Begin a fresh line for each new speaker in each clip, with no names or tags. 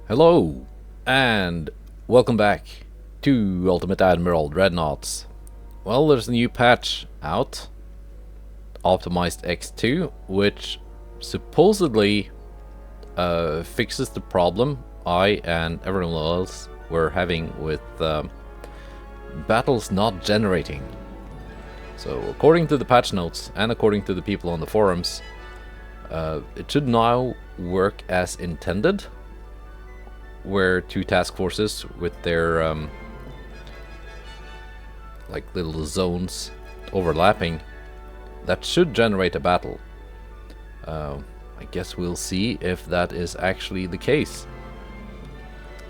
Hello, and welcome back to Ultimate Admiral Dreadnoughts. Well, there's a new patch out, Optimized X2, which supposedly fixes the problem I and everyone else were having with battles not generating. So, according to the patch notes and according to the people on the forums, it should now work as intended, where two task forces with their like little zones overlapping, that should generate a battle. I guess we'll see if that is actually the case.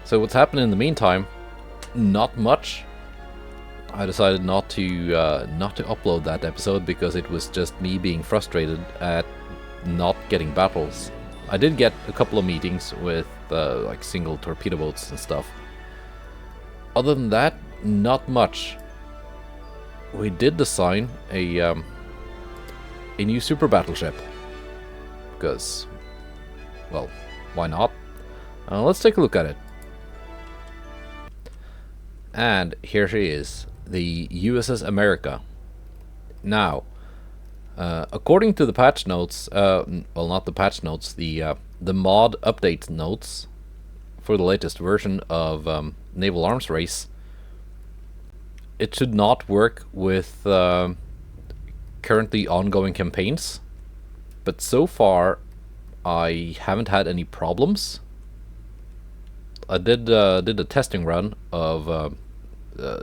So what's happened in the meantime? Not much. I decided not to upload that episode because it was just me being frustrated at not getting battles. I did get a couple of meetings with like single torpedo boats and stuff. Other than that, not much. We did design a new super battleship because, well, why not? Let's take a look at it. And here she is, the USS America. Now, according to the patch notes, well, not the patch notes, the mod update notes for the latest version of Naval Arms Race, it should not work with currently ongoing campaigns, but so far I haven't had any problems. I did a testing run of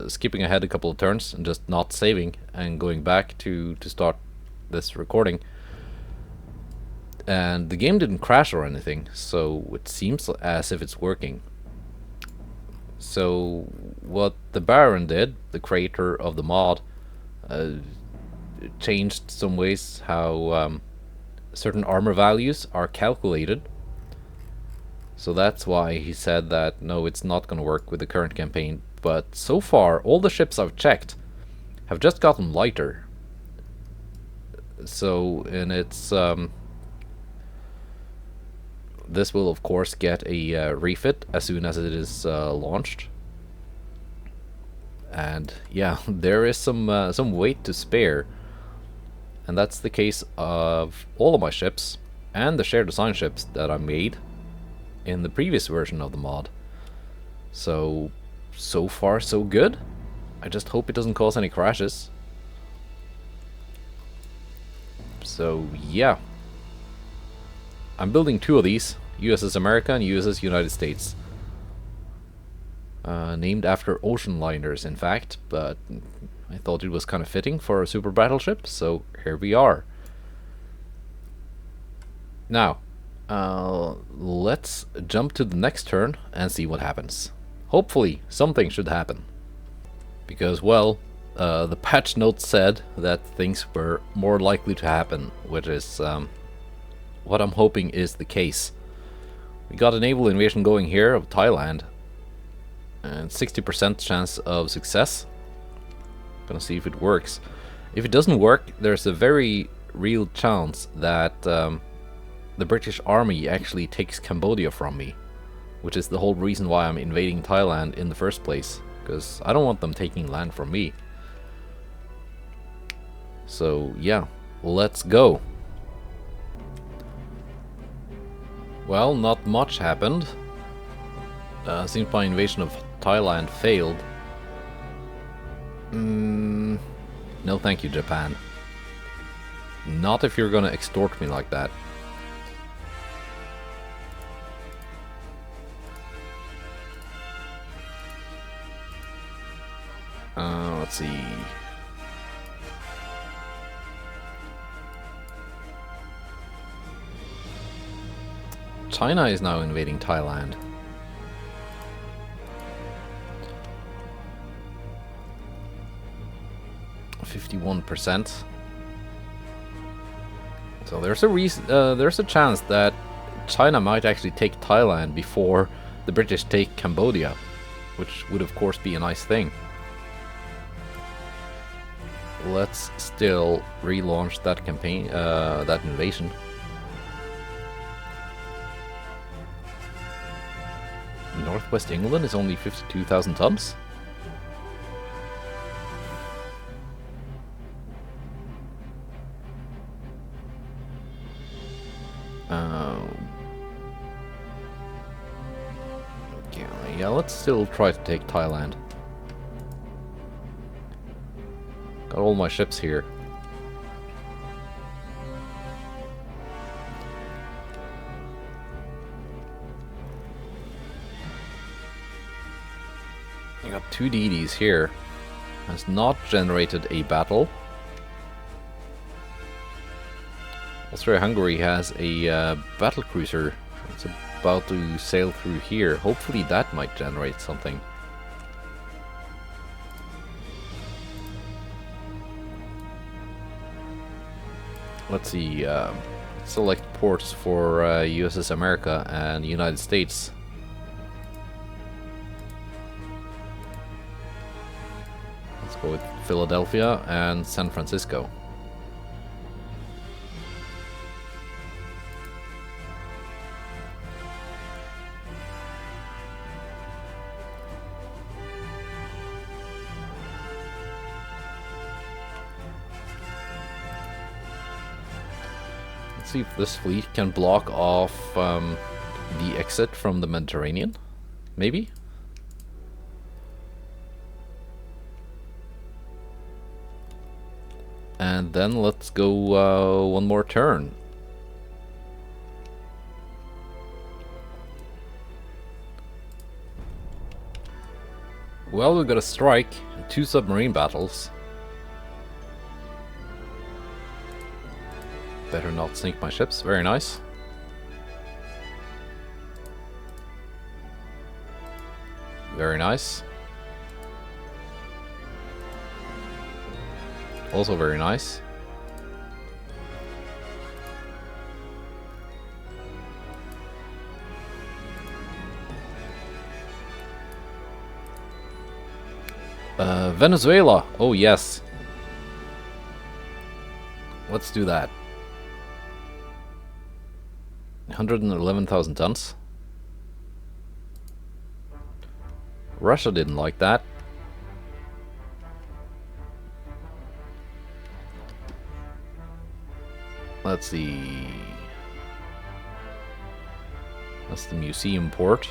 skipping ahead a couple of turns and just not saving and going back to start this recording, and the game didn't crash or anything, so it seems as if it's working. So what the Barão did, the creator of the mod, changed some ways how certain armor values are calculated. So that's why he said that no, it's not going to work with the current campaign. But so far, all the ships I've checked have just gotten lighter. So, and it's this will of course get a refit as soon as it is launched. And yeah, there is some weight to spare, and that's the case of all of my ships and the shared design ships that I made in the previous version of the mod. So far so good. I just hope it doesn't cause any crashes. So yeah, I'm building two of these, USS America and USS United States. Named after ocean liners, in fact, but I thought it was kind of fitting for a super battleship, so here we are. Now, let's jump to the next turn and see what happens. Hopefully, something should happen. Because, well, the patch notes said that things were more likely to happen, which is what I'm hoping is the case. We got a naval invasion going here of Thailand, and 60% chance of success. Gonna see if it works. If it doesn't work, there's a very real chance that the British Army actually takes Cambodia from me, which is the whole reason why I'm invading Thailand in the first place, because I don't want them taking land from me. So yeah, let's go. Well, not much happened. Seems my invasion of Thailand failed. No thank you, Japan. Not if you're gonna extort me like that. Let's see. China is now invading Thailand. %. So there's a chance that China might actually take Thailand before the British take Cambodia, which would of course be a nice thing. Let's still relaunch that campaign, that invasion. Northwest England is only 52,000 tons? Okay, yeah, let's still try to take Thailand. Got all my ships here. I got 2 DDs here. Has not generated a battle. Austria-Hungary has a battle cruiser. It's about to sail through here. Hopefully that might generate something. Let's see. Select ports for USS America and United States. Let's go with Philadelphia and San Francisco. See if this fleet can block off the exit from the Mediterranean, maybe? And then let's go one more turn. Well, we got a strike and 2 submarine battles. Better not sink my ships. Very nice. Very nice. Also very nice. Venezuela. Oh yes. Let's do that. 111,000 tons. Russia didn't like that. Let's see. That's the museum port.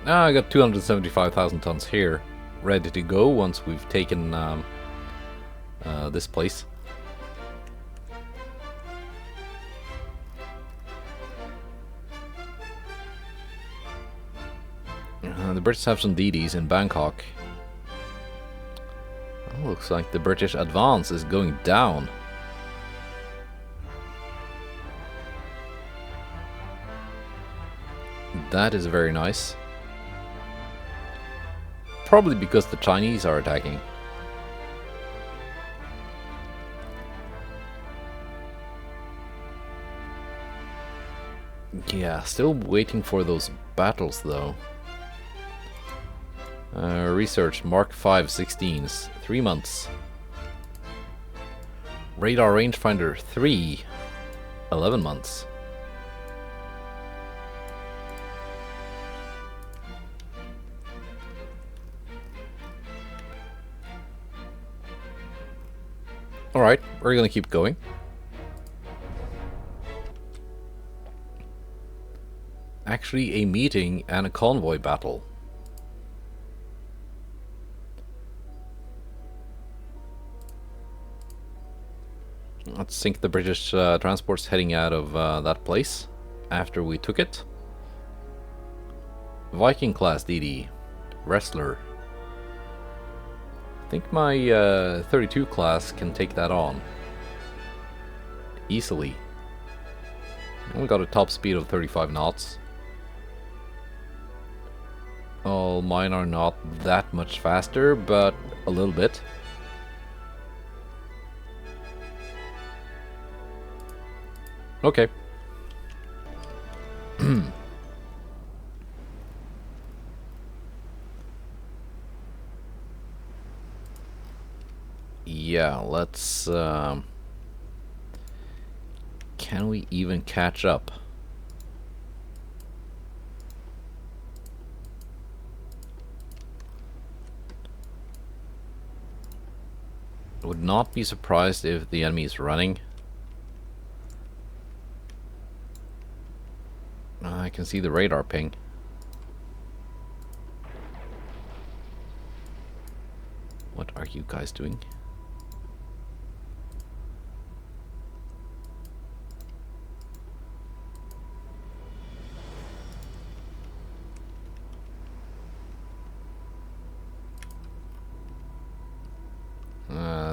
Now I got 275,000 tons here, ready to go once we've taken this place. The British have some DDs in Bangkok. Oh, looks like the British advance is going down. That is very nice. Probably because the Chinese are attacking. Yeah, still waiting for those battles though. Research Mark 5 16s, 3 months. Radar rangefinder 3, 11 months. Alright, we're gonna keep going. Actually, a meeting and a convoy battle. Let's sink the British transports heading out of that place after we took it. Viking class DD. Wrestler. I think my 32 class can take that on. Easily. We got a top speed of 35 knots. All mine are not that much faster, but a little bit. Okay. Yeah, let's Can we even catch up? I would not be surprised if the enemy is running. I can see the radar ping. What are you guys doing?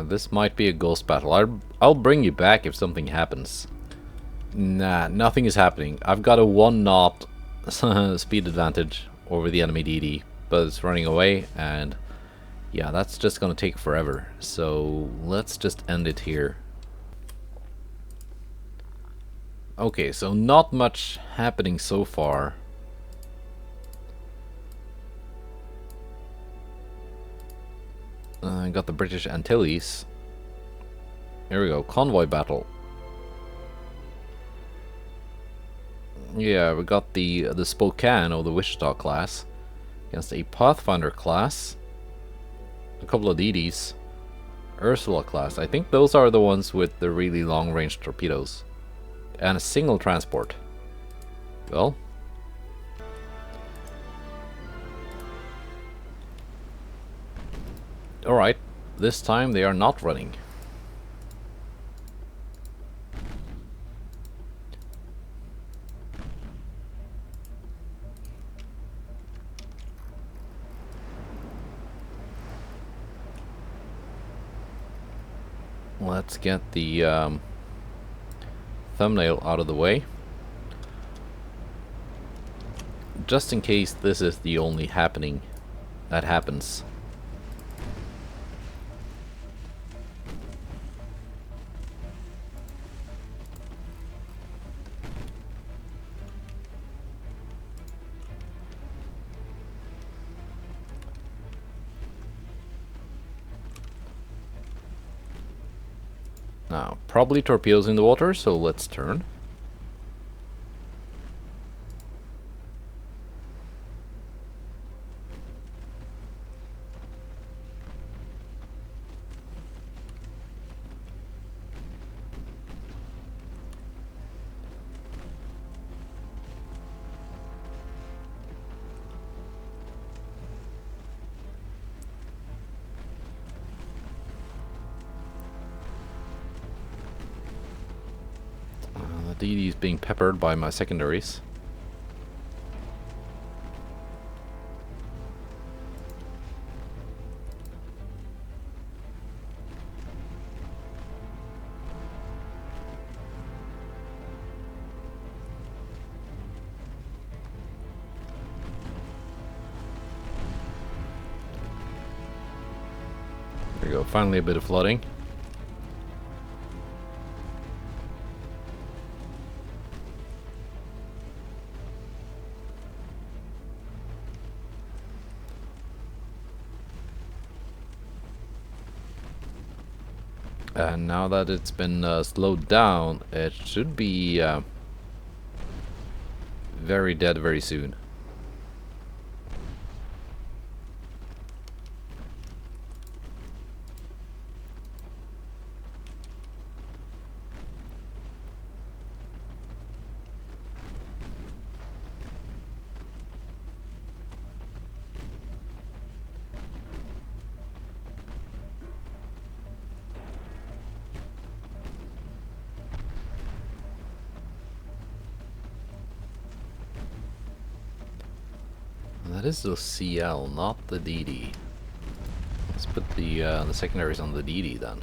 This might be a ghost battle. I'll bring you back if something happens. Nah, nothing is happening. I've got a 1 knot speed advantage over the enemy DD, but it's running away, and yeah, that's just gonna take forever. So let's just end it here. Okay, so not much happening so far. Got the British Antilles. Here we go, convoy battle. Yeah, we got the Spokane or the Wichita class against a Pathfinder class, a couple of DDs, Ursula class. I think those are the ones with the really long-range torpedoes, and a single transport. Well, alright, this time they are not running. Let's get the thumbnail out of the way, just in case this is the only happening that happens. Now, probably torpedoes in the water, so let's turn. DD is being peppered by my secondaries. There you go, finally a bit of flooding. And now that it's been slowed down, it should be very dead very soon. That is the CL, not the DD. Let's put the secondaries on the DD then.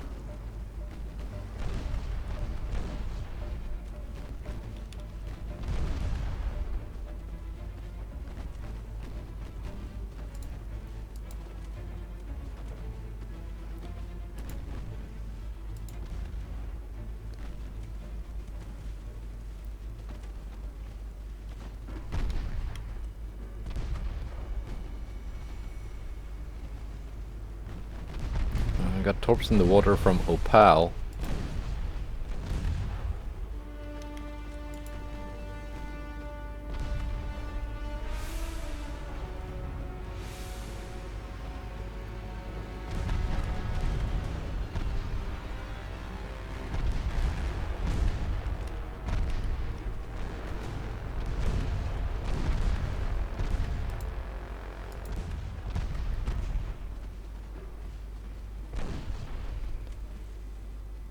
Got torps in the water from Opal.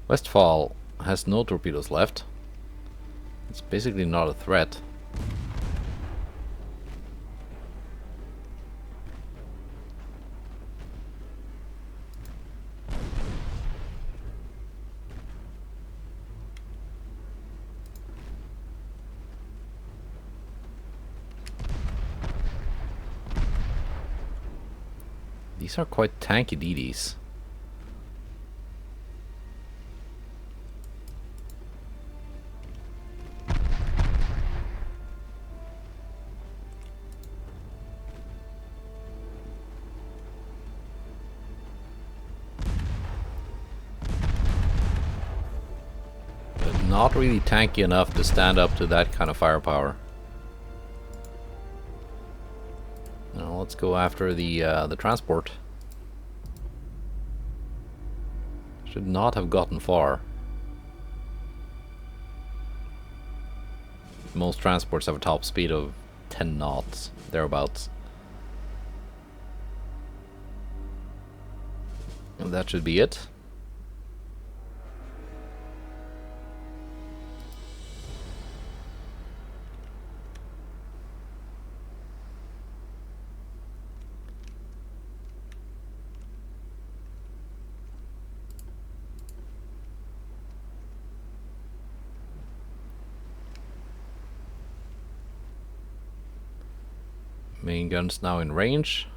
Westphal has no torpedoes left. It's basically not a threat. These are quite tanky DDs. But not really tanky enough to stand up to that kind of firepower. Now let's go after the transport. Should not have gotten far. Most transports have a top speed of 10 knots, thereabouts. And that should be it. Main guns now in range.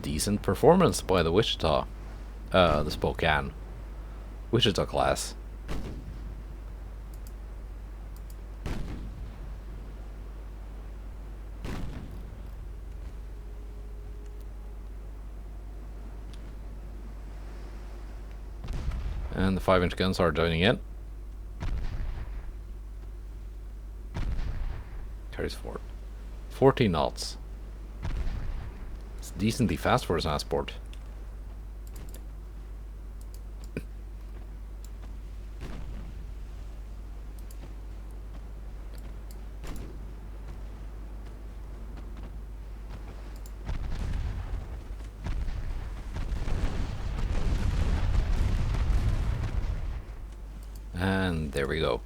Decent performance by the Wichita. The Spokane. Wichita class. And the 5-inch guns are joining in. Carries forward. 14 knots. It's decently fast for a transport. And there we go.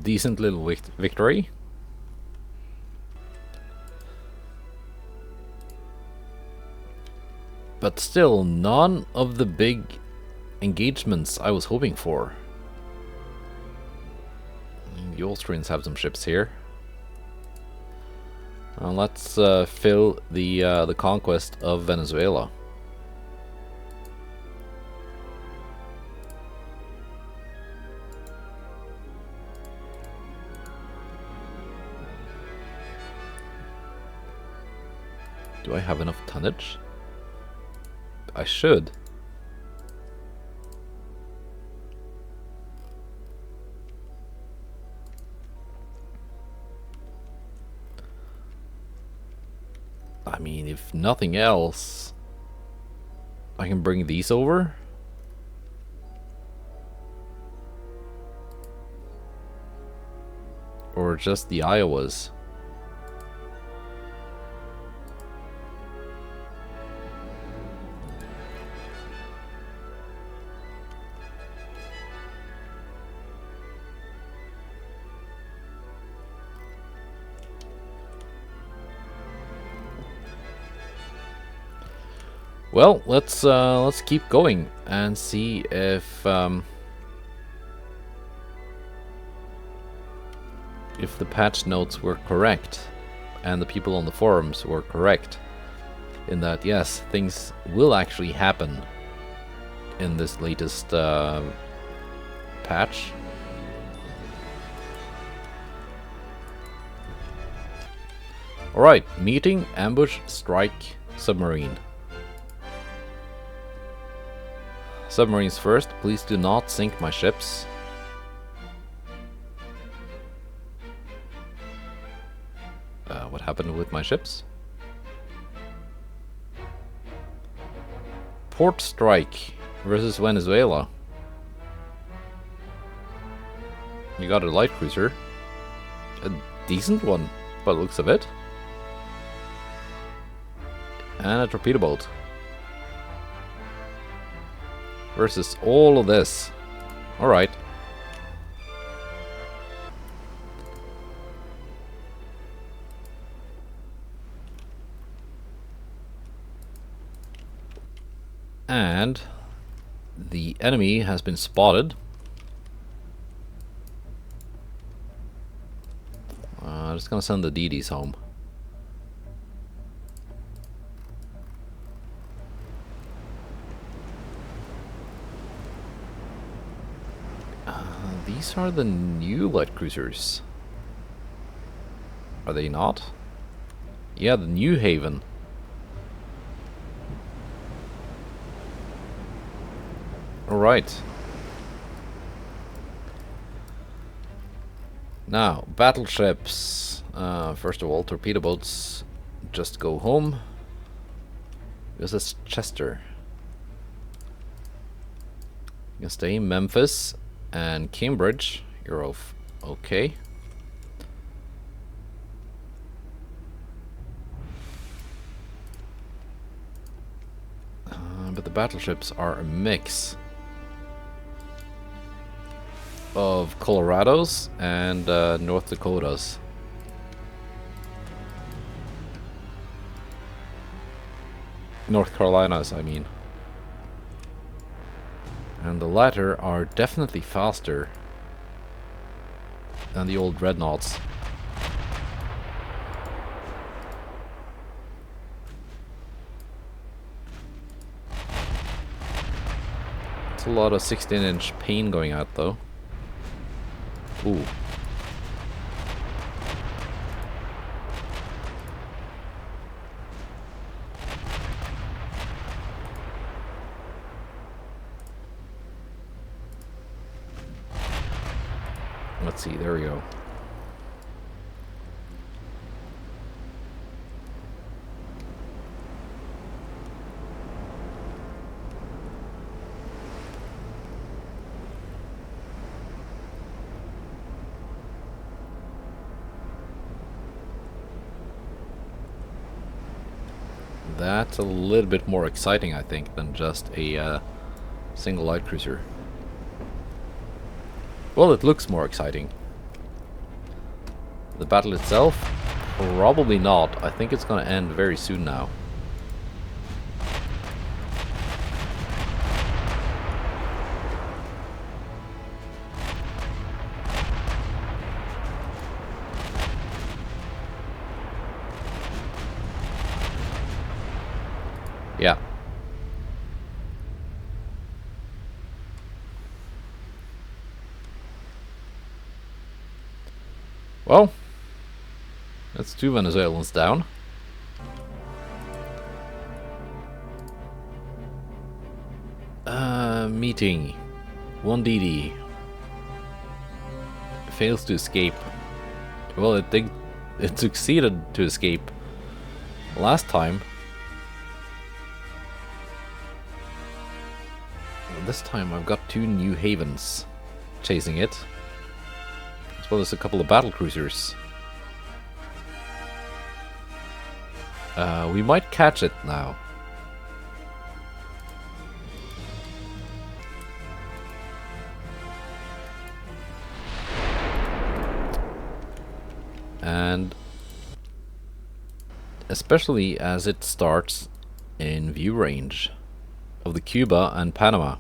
Decent little victory. But still, none of the big engagements I was hoping for. The Austrians have some ships here. Let's fill the conquest of Venezuela. Do I have enough tonnage? I should. I mean, if nothing else, I can bring these over. Or just the Iowas. Well, let's keep going and see if the patch notes were correct and the people on the forums were correct in that yes, things will actually happen in this latest patch. Alright, meeting, ambush, strike, submarine. Submarines first, please do not sink my ships. What happened with my ships? Port strike versus Venezuela. You got a light cruiser. A decent one, by the looks of it. And a torpedo boat. Versus all of this. Alright. And the enemy has been spotted. I'm just gonna send the DDs home. These are the new light cruisers. Are they not? Yeah, the New Haven. Alright. Now, battleships. First of all, torpedo boats just go home. This is Chester. You can stay in Memphis and Cambridge. You're off. Okay. But the battleships are a mix of Colorados and North Dakotas. North Carolinas, I mean. And the latter are definitely faster than the old Dreadnoughts. It's a lot of 16-inch pane going out though. Ooh. Let's see, there we go. That's a little bit more exciting, I think, than just a single light cruiser. Well, it looks more exciting. The battle itself? Probably not. I think it's gonna end very soon now. Yeah. Well, that's 2 Venezuelans down. Meeting. 1 DD. Fails to escape. Well, it succeeded to escape last time. This time I've got 2 New Havens chasing it. As well as a couple of battle cruisers. We might catch it now. And especially as it starts in view range of the Cuba and Panama.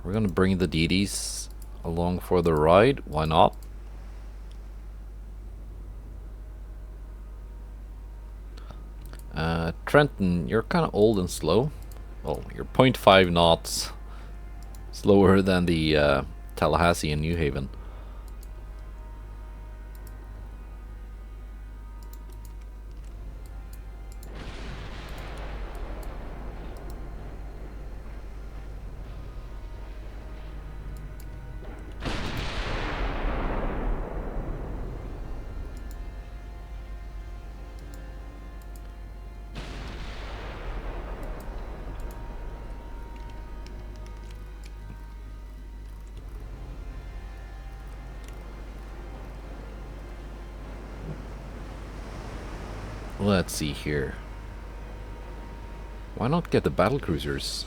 We're gonna bring the DDs along for the ride, why not? Trenton, you're kind of old and slow. Well, you're 0.5 knots slower than the Tallahassee and New Haven. Let's see here. Why not get the battle cruisers?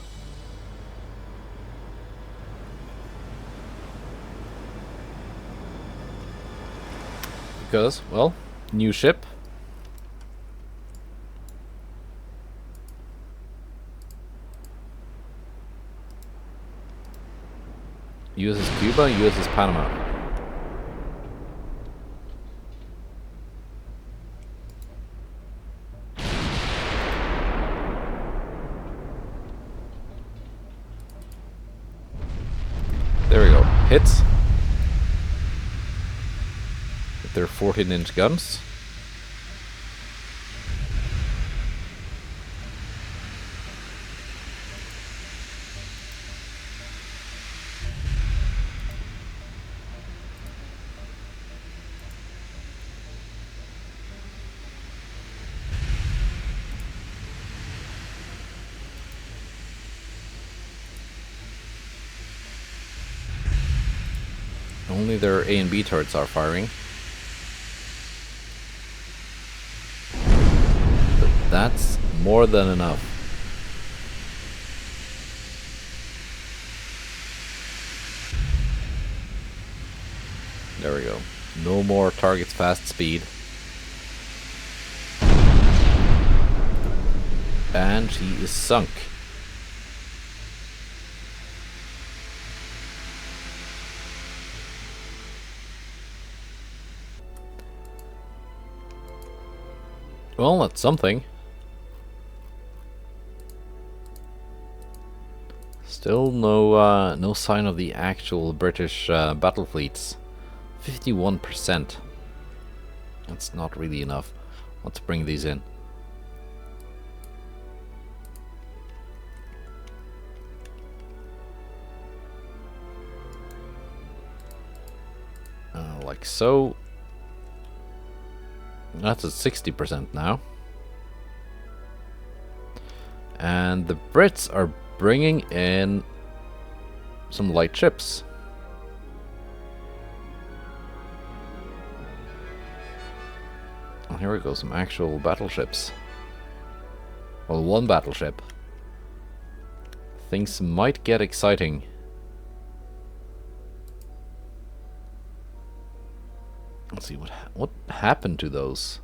Because, well, new ship. USS Cuba, USS Panama. There we go. Hits. With their 14-inch guns. Only their A and B turrets are firing. But that's more than enough. There we go. No more targets fast speed. And she is sunk. Well, that's something. Still no sign of the actual British battle fleets. 51%. That's not really enough. Let's bring these in. Like so. That's at 60% now. And the Brits are bringing in some light ships. Oh, here we go, some actual battleships. Well, one battleship. Things might get exciting. Let's see what happened to those.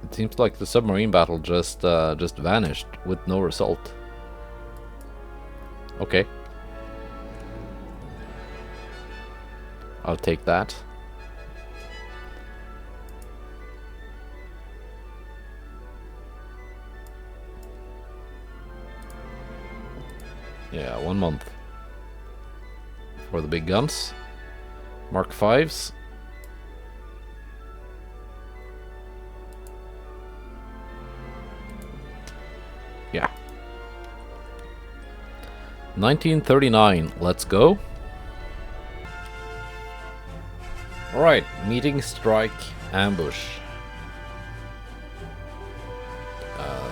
It seems like the submarine battle just vanished with no result. Okay. I'll take that. Yeah, 1 month for the big guns. Mark 5s. Yeah. 1939, let's go. Alright, meeting, strike, ambush.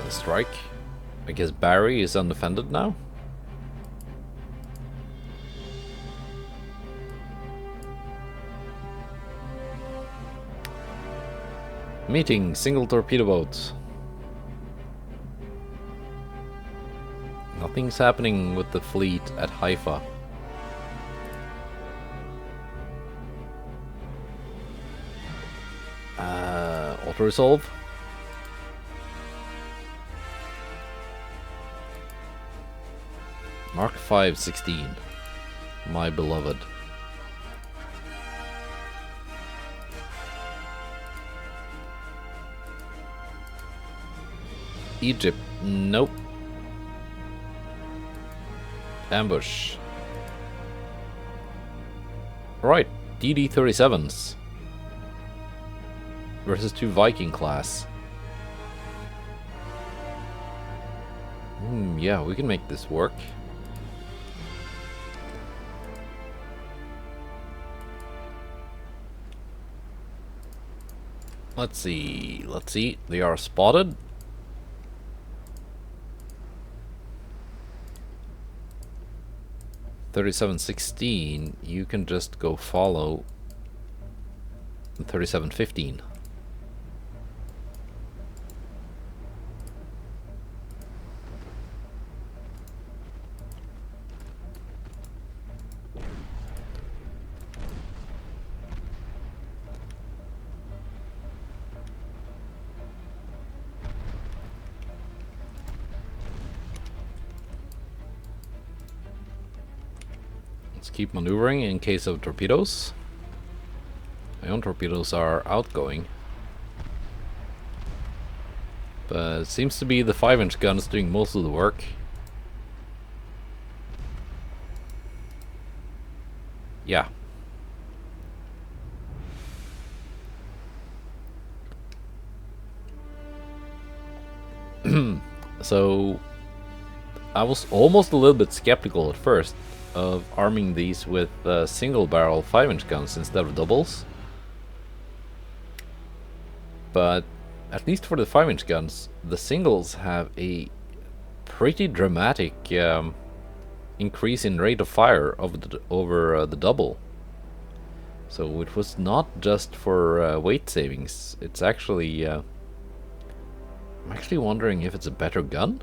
Strike. I guess Barry is undefended now. Meeting, single torpedo boat. Nothing's happening with the fleet at Haifa. Auto-resolve. Mark 5, 16. My beloved. Egypt, nope. Ambush. Right, DD-37s versus 2 Viking class. Yeah, we can make this work. Let's see, they are spotted. 3716, you can just go follow 3715. Let's keep maneuvering in case of torpedoes. My own torpedoes are outgoing. But it seems to be the 5-inch guns doing most of the work. Yeah. So I was almost a little bit skeptical at first of arming these with single barrel 5-inch guns instead of doubles. But at least for the 5-inch guns, the singles have a pretty dramatic increase in rate of fire over the double. So it was not just for weight savings. It's actually... I'm actually wondering if it's a better gun?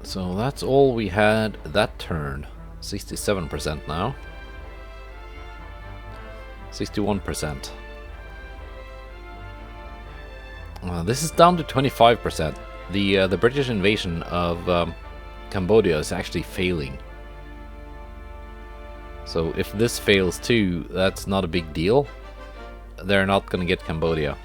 So that's all we had that turn. 67% now. 61%. This is down to 25%. The British invasion of Cambodia is actually failing. So if this fails too, that's not a big deal. They're not gonna get Cambodia.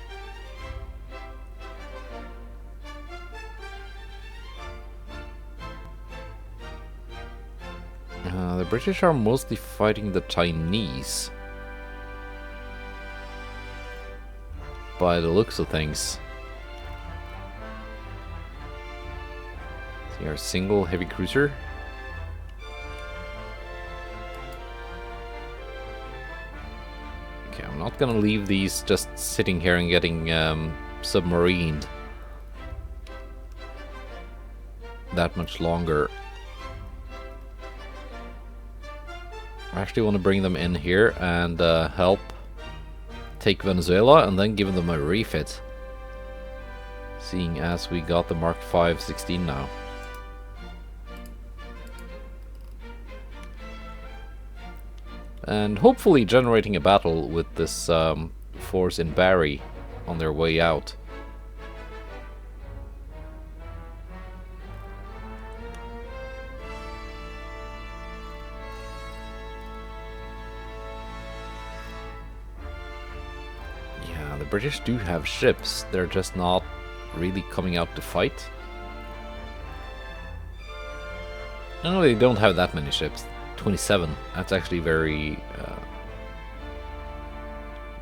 The British are mostly fighting the Chinese, by the looks of things. See our single heavy cruiser. Okay, I'm not gonna leave these just sitting here and getting submarined that much longer. I actually want to bring them in here and help take Venezuela and then give them a refit. Seeing as we got the Mark V 16 now. And hopefully generating a battle with this force in Bari on their way out. The British do have ships, they're just not really coming out to fight. No, they don't have that many ships. 27. That's actually very...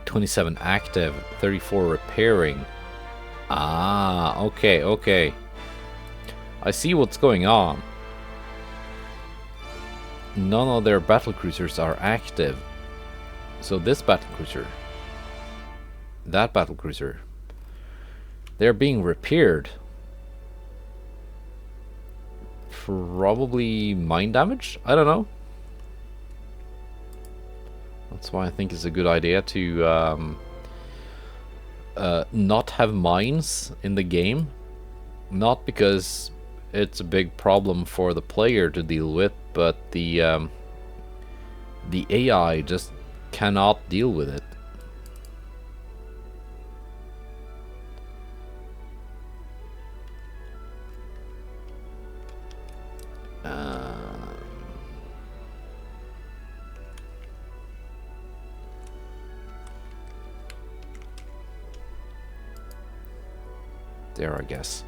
27 active, 34 repairing. Ah, okay, okay. I see what's going on. None of their battlecruisers are active. So this battlecruiser... that battlecruiser, they're being repaired. Probably mine damage? I don't know. That's why I think it's a good idea to not have mines in the game. Not because it's a big problem for the player to deal with, but the AI just cannot deal with it. There, I guess.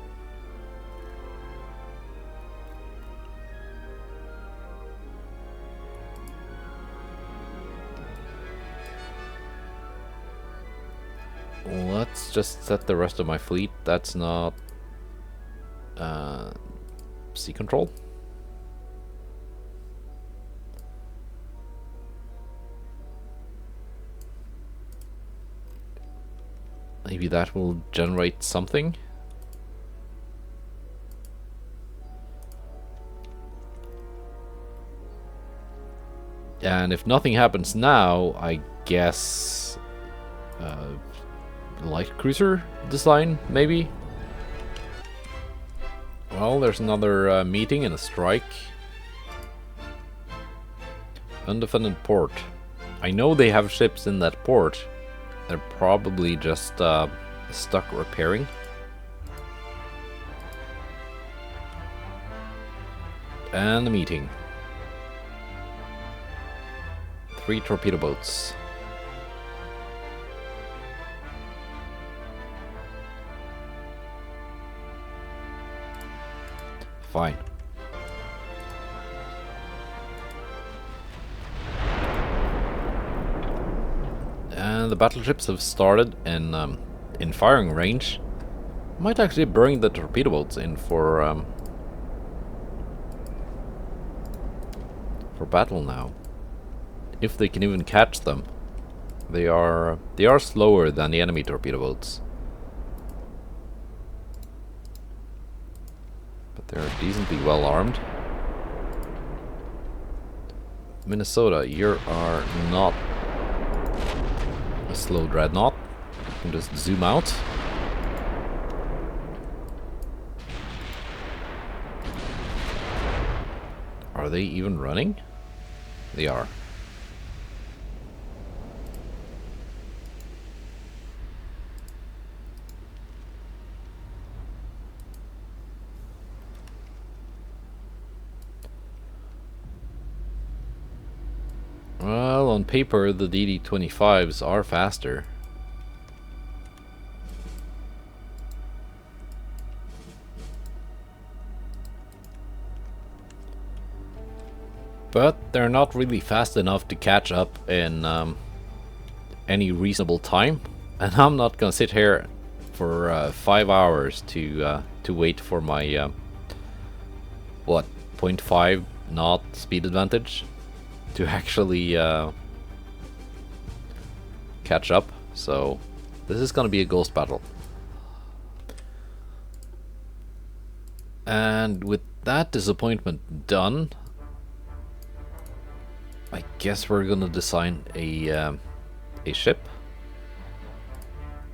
Let's just set the rest of my fleet. That's not sea control. Maybe that will generate something. And if nothing happens now, I guess light cruiser design, maybe? Well, there's another meeting and a strike. Undefended port. I know they have ships in that port. They're probably just stuck repairing. And a meeting. 3 torpedo boats. Fine. And the battleships have started in firing range. Might actually bring the torpedo boats in for battle now. If they can even catch them. They are slower than the enemy torpedo boats. But they're decently well armed. Minnesota, you are not a slow dreadnought. You can just zoom out. Are they even running? They are. Well, on paper, the DD-25s are faster. But they're not really fast enough to catch up in any reasonable time. And I'm not gonna sit here for 5 hours to wait for my what, 0.5 knot speed advantage to actually catch up. So this is gonna be a ghost battle. And with that disappointment done, I guess we're gonna design a ship.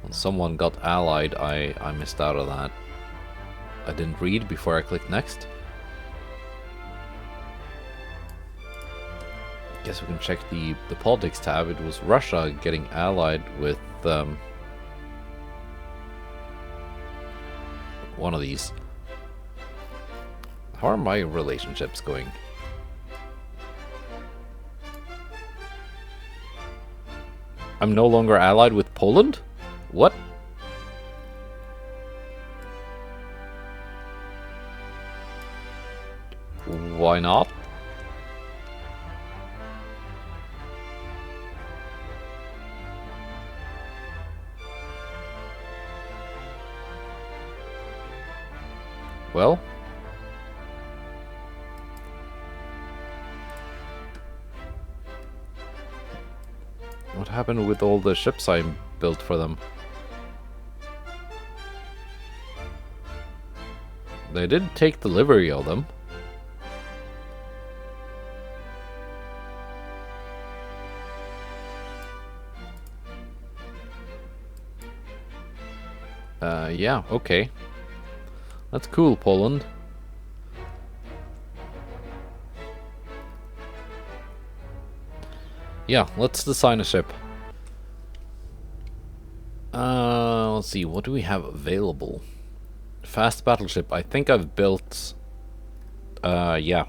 When someone got allied, I missed out on that. I didn't read before I clicked next. Guess we can check the politics tab. It was Russia getting allied with one of these. How are my relationships going? I'm no longer allied with Poland? What? Why not? Well, what happened with all the ships I built for them? They did take delivery of them. Yeah, okay. That's cool, Poland. Yeah, let's design a ship. Let's see, what do we have available? Fast battleship. I think I've built... yeah.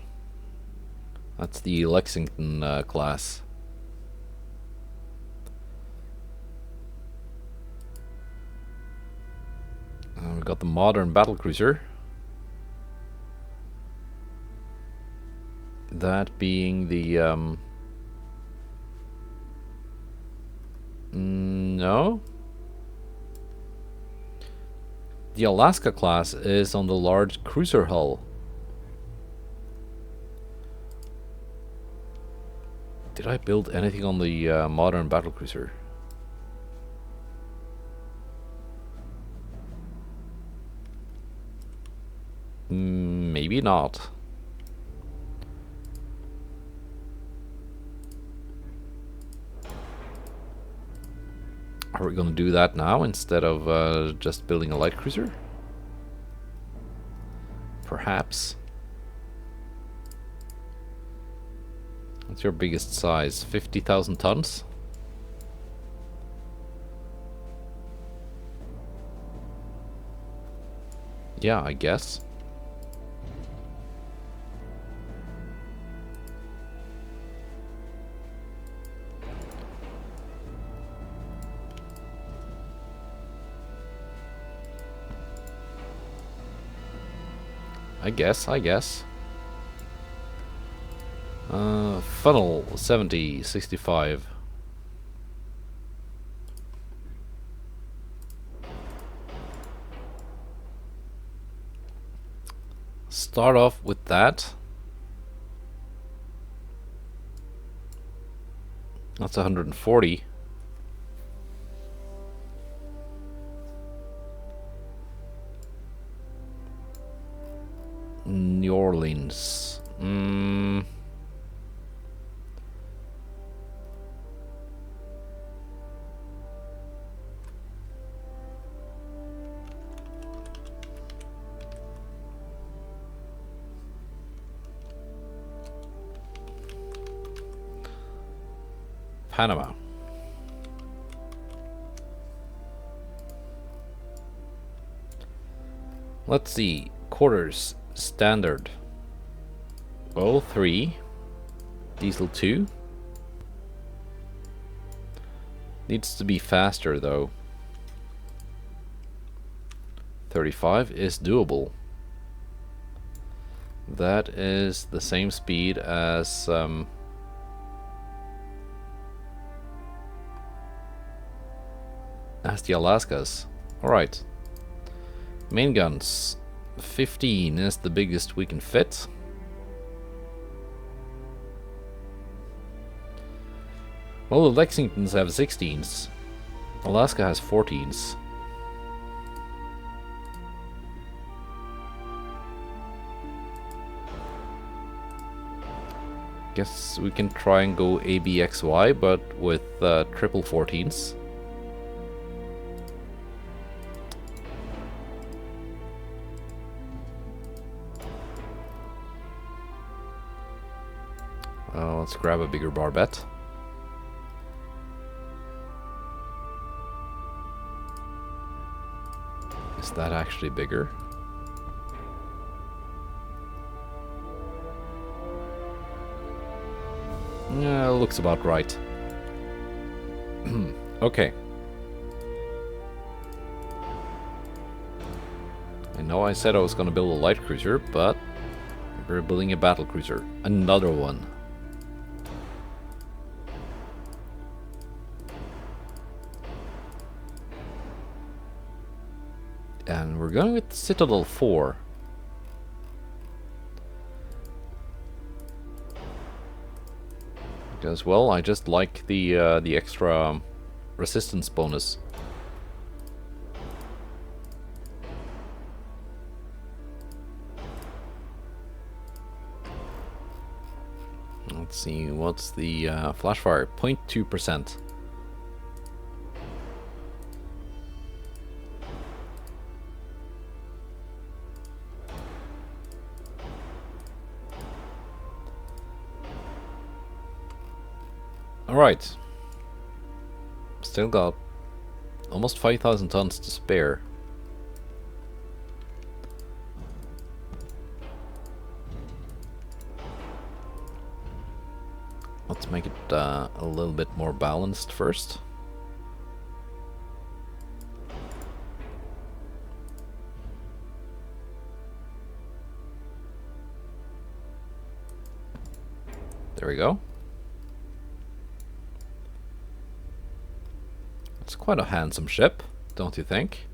That's the Lexington class. We've got the modern battlecruiser. That being the... no? The Alaska class is on the large cruiser hull. Did I build anything on the modern battlecruiser? not. Are we gonna do that now instead of just building a light cruiser? Perhaps. What's your biggest size? 50,000 tons? Yeah, I guess. I guess. Funnel 70, 65. Start off with that. That's 140. New Orleans. Panama. Let's see. Quarters. Standard. Oil 3. Diesel 2. Needs to be faster though. 35 is doable. That is the same speed as the Alaskas. Alright. Main guns. 15 is the biggest we can fit. Well, the Lexingtons have 16s. Alaska has 14s. Guess we can try and go ABXY, but with triple 14s. Let's grab a bigger barbette. Is that actually bigger? Yeah, looks about right. Okay. I know I said I was gonna build a light cruiser, but we're building a battle cruiser. Another one. And we're going with Citadel 4. Because, well, I just like the extra resistance bonus. Let's see, what's the flash fire? 0.2%. Alright. Still got almost 5,000 tons to spare. Let's make it a little bit more balanced first. There we go. It's quite a handsome ship, don't you think?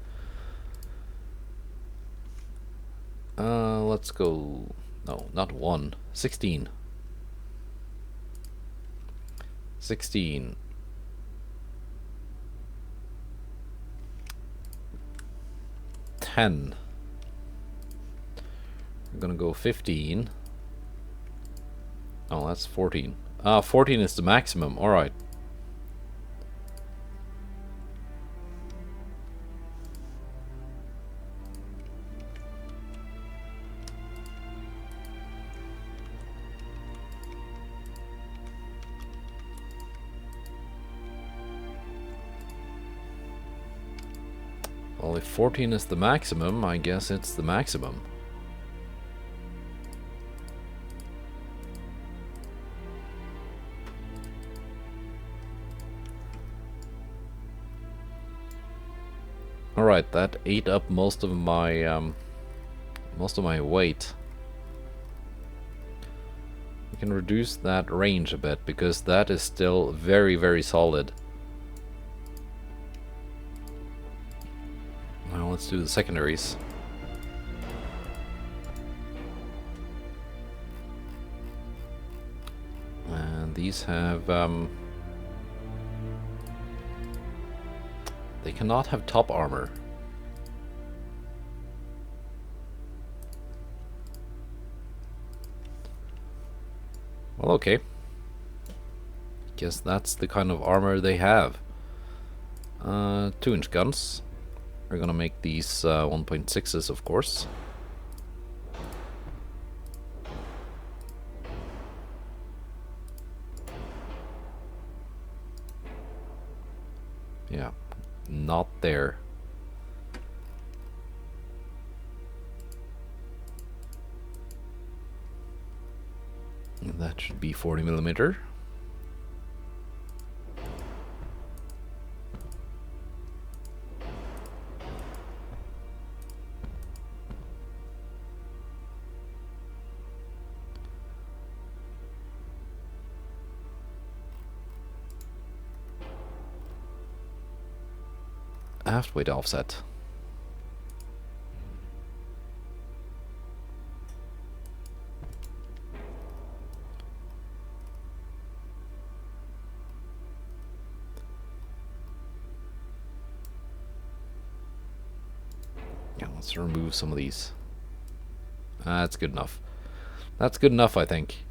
Let's go... No, not 1. 16. 16. 10. I'm gonna go 15. Oh, that's 14. 14 is the maximum. Alright. Well, if 14 is the maximum, I guess it's the maximum. Alright, that ate up most of my weight. We can reduce that range a bit because that is still very, very solid. Now let's do the secondaries. And these have they cannot have top armor. Well, okay. Guess that's the kind of armor they have. 2-inch guns. We're gonna make these 1.6s, of course. Yeah, not there. That should be 40mm. Aft weight offset. Yeah, let's remove some of these. That's good enough. That's good enough, I think.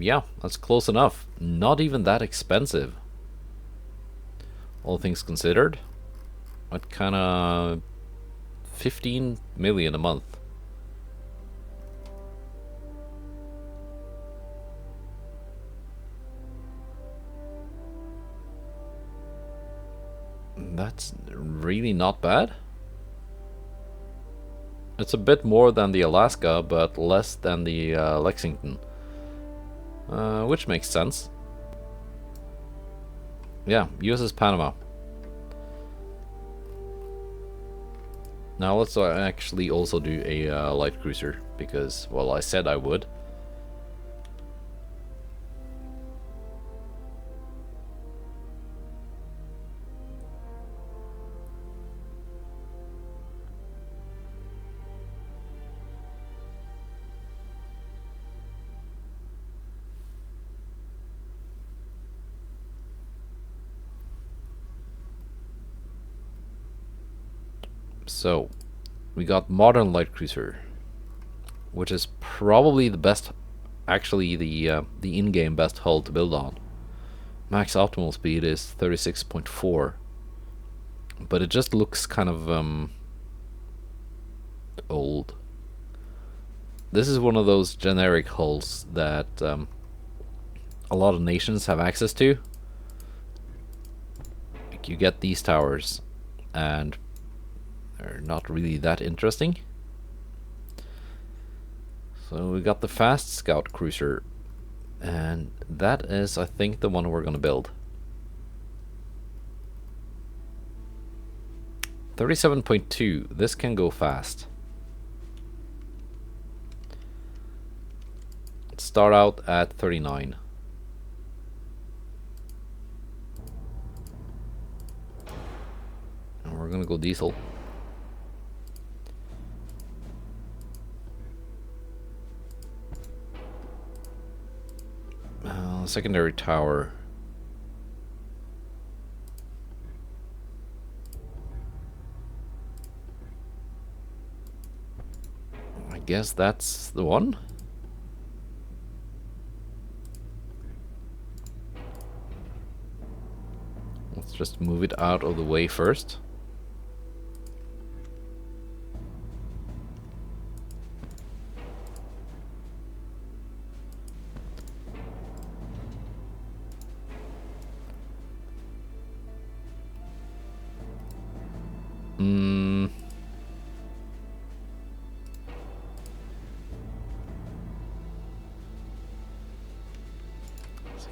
Yeah, that's close enough. Not even that expensive. All things considered. What kind of 15 million a month? That's really not bad. It's a bit more than the Alaska, but less than the Lexington. Which makes sense. Yeah, USS Panama. Now let's actually also do a light cruiser, because, well, I said I would. So, we got modern light cruiser, which is probably the best, actually the in-game best hull to build on. Max optimal speed is 36.4, but it just looks kind of old. This is one of those generic hulls that a lot of nations have access to. Like, you get these towers, and they're not really that interesting. So we got the fast scout cruiser, and that is, I think, the one we're gonna build. 37.2, this can go fast. Let's start out at 39. And we're gonna go diesel. Secondary tower. guess that's the one. Let's just move it out of the way first.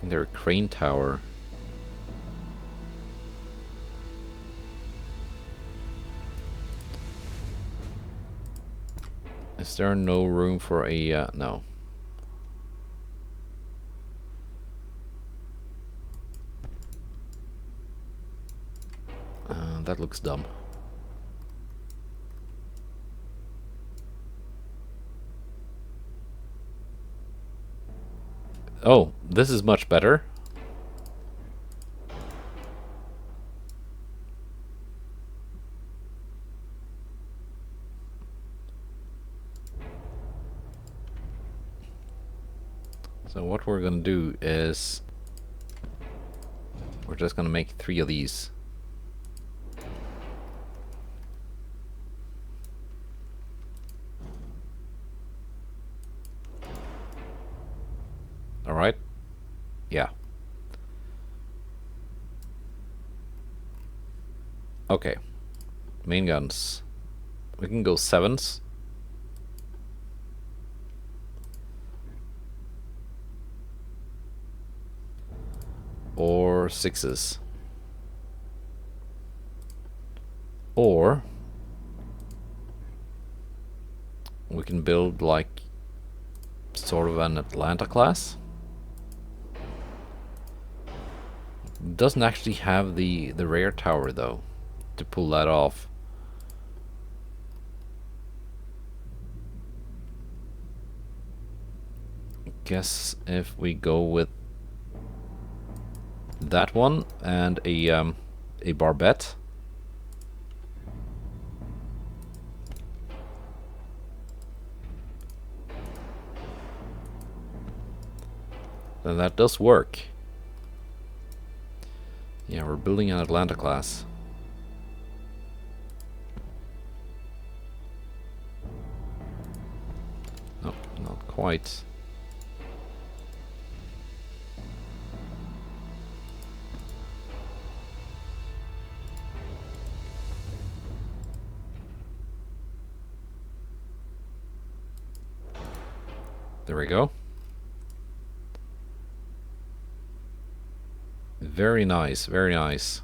Their crane tower. Is there no room for a no? That looks dumb. Oh, this is much better. So what we're gonna do is we're just gonna make 3 of these. All right. Yeah. Okay. Main guns. We can go 7s. Or 6s. Or we can build like sort of an Atlanta class. Doesn't actually have the rear tower though to pull that off. Guess if we go with that one and a barbette. Then that does work. Yeah, we're building an Atlanta class. No, not quite. There we go. Very nice, very nice.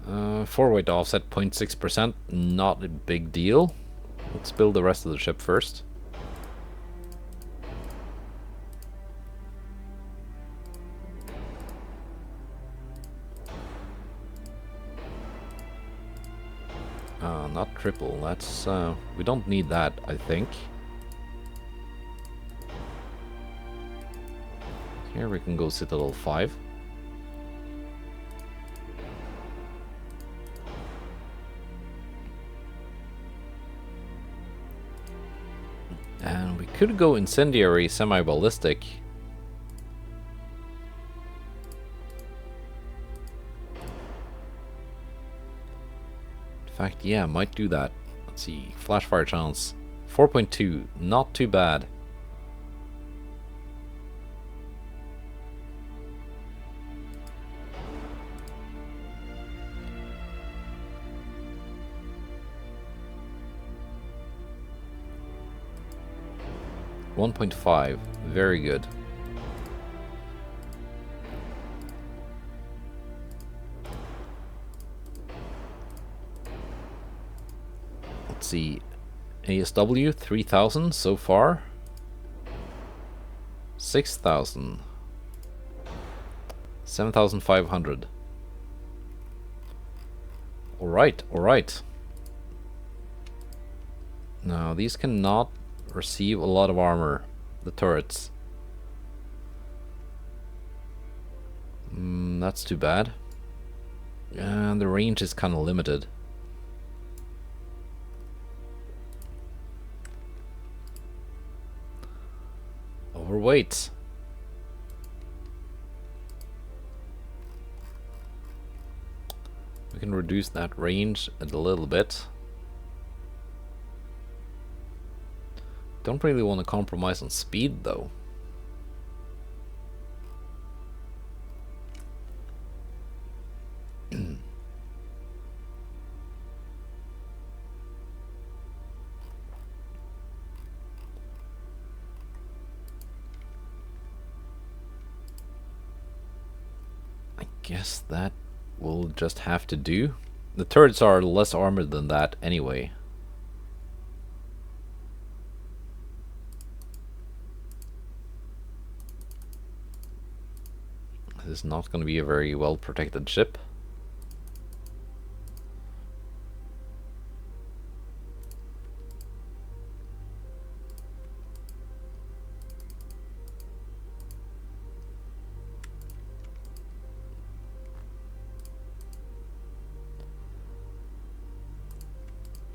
4-weight offset 0.6%, not a big deal. Let's build the rest of the ship first. Not triple, that's we don't need that, I think. Here we can go Citadel 5. And we could go incendiary semi-ballistic. In fact, yeah, might do that. Let's see, flash fire chance 4.2, not too bad. .5, very good. Let's see, ASW 3,000 so far. 6,000. 7,500. Alright, alright. Now these cannot receive a lot of armor, the turrets. That's too bad. And the range is kind of limited. Overweight. We can reduce that range a little bit. Don't really want to compromise on speed though. I guess that will just have to do. The turrets are less armored than that anyway. This is not going to be a very well protected ship.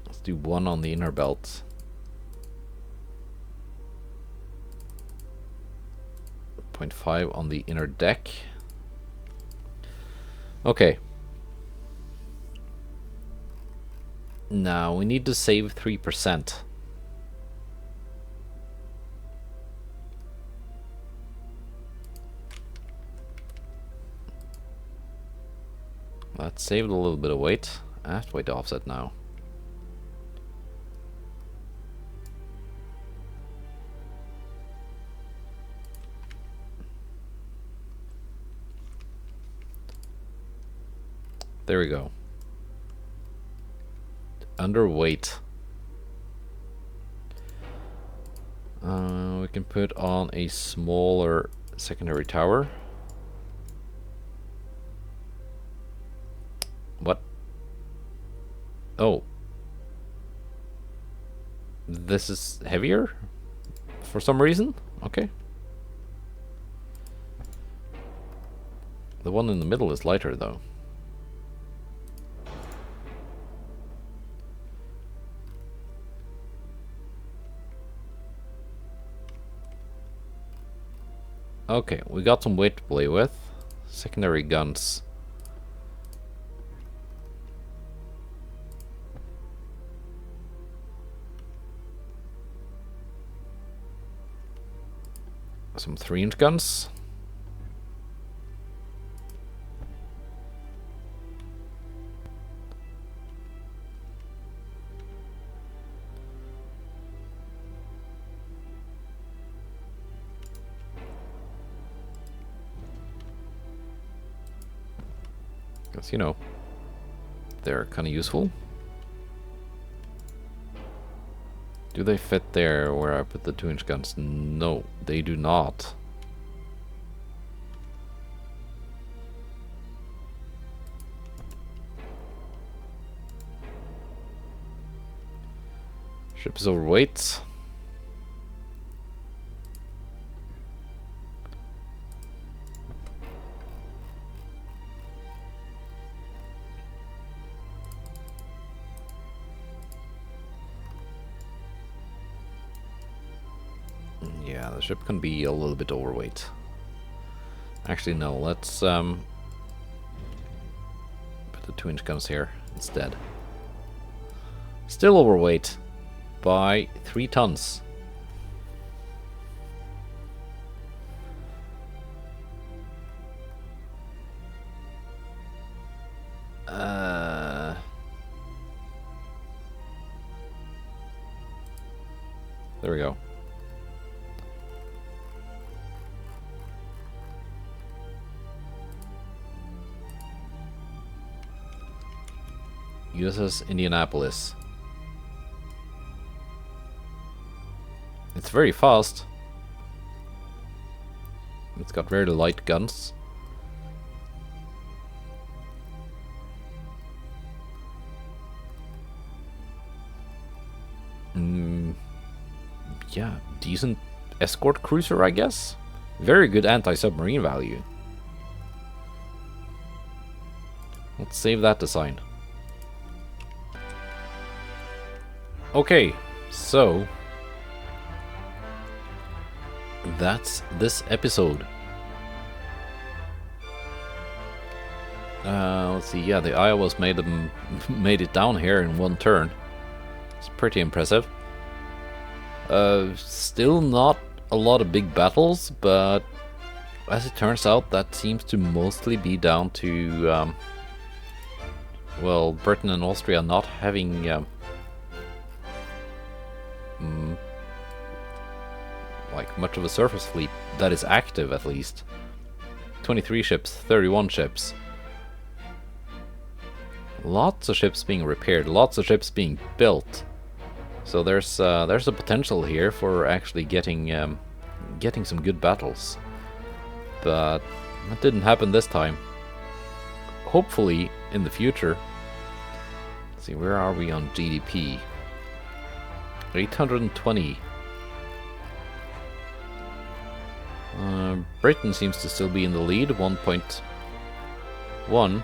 Let's do one on the inner belt. .5 on the inner deck. Okay. Now we need to save 3%. That saved a little bit of weight. I have to wait to offset now. There we go. Underweight. We can put on a smaller secondary tower. What? Oh. This is heavier? For some reason? Okay. The one in the middle is lighter though. Okay, we got some weight to play with. Secondary guns. Some 3-inch guns. Because, you know, they're kind of useful. Do they fit there where I put the 2-inch guns? No, they do not. Ship is overweight. Yeah, the ship can be a little bit overweight. Actually, no, let's put the 2-inch guns here instead. Still overweight by 3 tons. There we go. USS Indianapolis. It's very fast. It's got very light guns. Yeah, decent escort cruiser, I guess. Very good anti-submarine value. Let's save that design. Okay, so that's this episode. Let's see. Yeah, the Iowas made it down here in one turn. It's pretty impressive. Still not a lot of big battles, but as it turns out, that seems to mostly be down to well, Britain and Austria not having like much of a surface fleet that is active, at least. 23 ships, 31 ships. Lots of ships being repaired, lots of ships being built. So there's a potential here for actually getting some good battles. But that didn't happen this time. Hopefully in the future. Let's see, where are we on GDP? 820. Britain seems to still be in the lead, 1.1.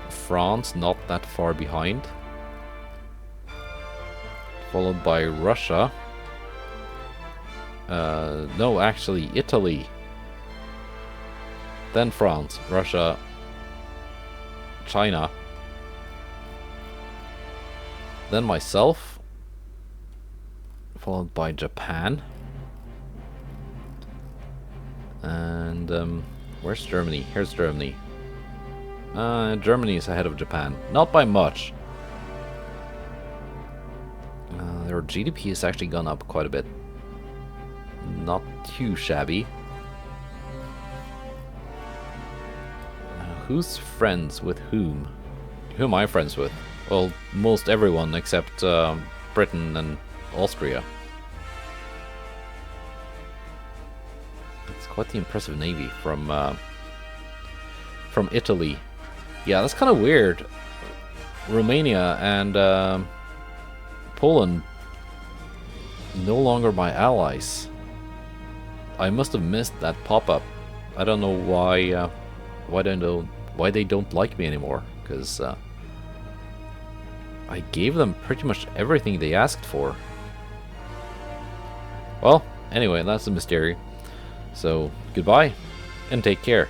France not that far behind. Followed by Russia. No, actually Italy. Then France, Russia, China. Then myself. Followed by Japan. And where's Germany? Here's Germany. Germany is ahead of Japan. Not by much. Their GDP has actually gone up quite a bit. Not too shabby. Who's friends with whom? Who am I friends with? Well, most everyone except Britain and Austria. It's quite the impressive navy from Italy. Yeah, that's kind of weird. Romania and Poland no longer my allies. I must have missed that pop-up. I don't know why they don't like me anymore, because I gave them pretty much everything they asked for. Well, anyway, that's a mystery. So, goodbye, and take care.